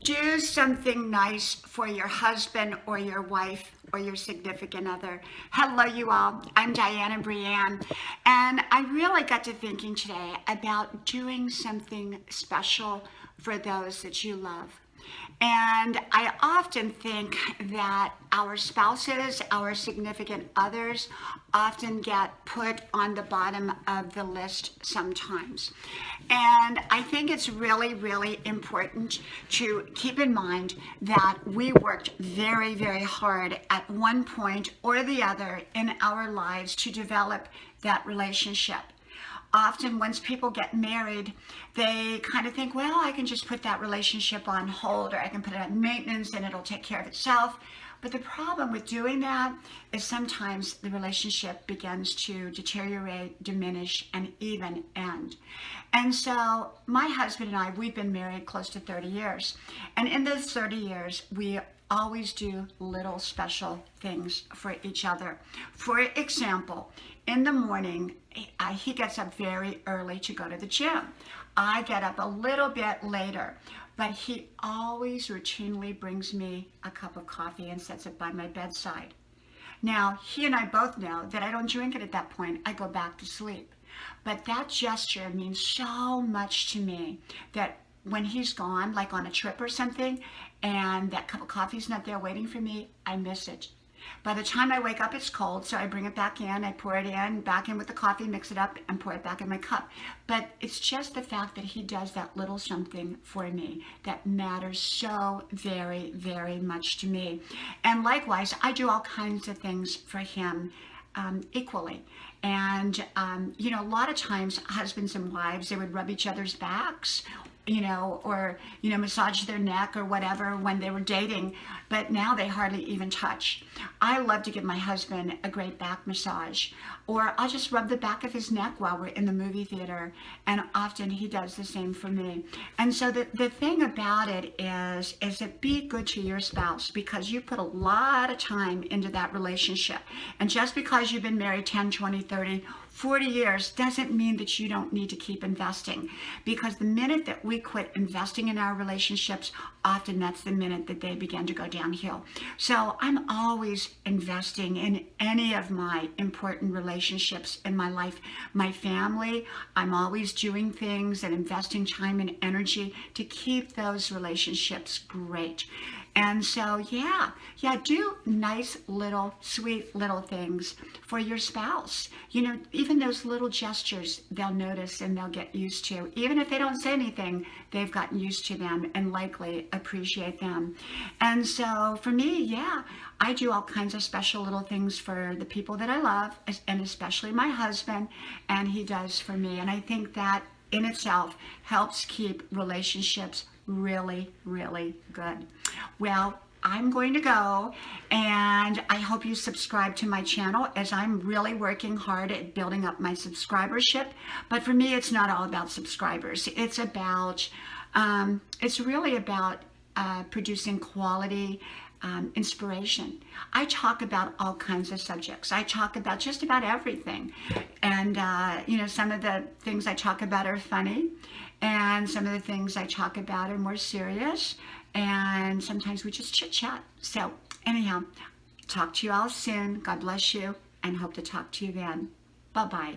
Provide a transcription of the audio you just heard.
Do something nice for your husband or your wife or your significant other. Hello, you all. I'm Diana Brienne, and I really got to thinking today about doing something special for those that you love. And I often think that our spouses, our significant others, often get put on the bottom of the list sometimes. And I think it's really, really important to keep in mind that we worked very, very hard at one point or the other in our lives to develop that relationship. Often once people get married, they kind of think, well, I can just put that relationship on hold, or I can put it on maintenance and it'll take care of itself. But the problem with doing that is sometimes the relationship begins to deteriorate, diminish, and even end. And so my husband and I, we've been married close to 30 years. And in those 30 years, we always do little special things for each other. For example, in the morning, he gets up very early to go to the gym. I get up a little bit later, but he always routinely brings me a cup of coffee and sets it by my bedside. Now, he and I both know that I don't drink it at that point. I go back to sleep. But that gesture means so much to me that when he's gone, like on a trip or something, and that cup of coffee's not there waiting for me, I miss it. By the time I wake up, it's cold, so I bring it back in, I pour it in, back in with the coffee, mix it up, and pour it back in my cup. But it's just the fact that he does that little something for me that matters so very, very much to me. And likewise, I do all kinds of things for him equally. And, a lot of times, husbands and wives, they would rub each other's backs, or, massage their neck or whatever when they were dating, but now they hardly even touch. I love to give my husband a great back massage, or I'll just rub the back of his neck while we're in the movie theater, and often he does the same for me. And so the thing about it is that be good to your spouse, because you put a lot of time into that relationship. And just because you've been married 10, 20, 30, 40 years doesn't mean that you don't need to keep investing, because the minute that we quit investing in our relationships, often that's the minute that they begin to go downhill. So I'm always investing in any of my important relationships in my life. My family, I'm always doing things and investing time and energy to keep those relationships great. And so, yeah, do nice little, sweet little things for your spouse. Even those little gestures, they'll notice and they'll get used to. Even if they don't say anything, they've gotten used to them and likely appreciate them. And so for me, yeah, I do all kinds of special little things for the people that I love, and especially my husband, and he does for me. And I think that in itself helps keep relationships really, really good. Well, I'm going to go, and I hope you subscribe to my channel, as I'm really working hard at building up my subscribership. But for me, it's not all about subscribers. It's really about producing quality inspiration. I talk about all kinds of subjects. I talk about just about everything. And, some of the things I talk about are funny, and some of the things I talk about are more serious, and sometimes we just chit chat. So anyhow, talk to you all soon. God bless you, and hope to talk to you then. Bye-bye.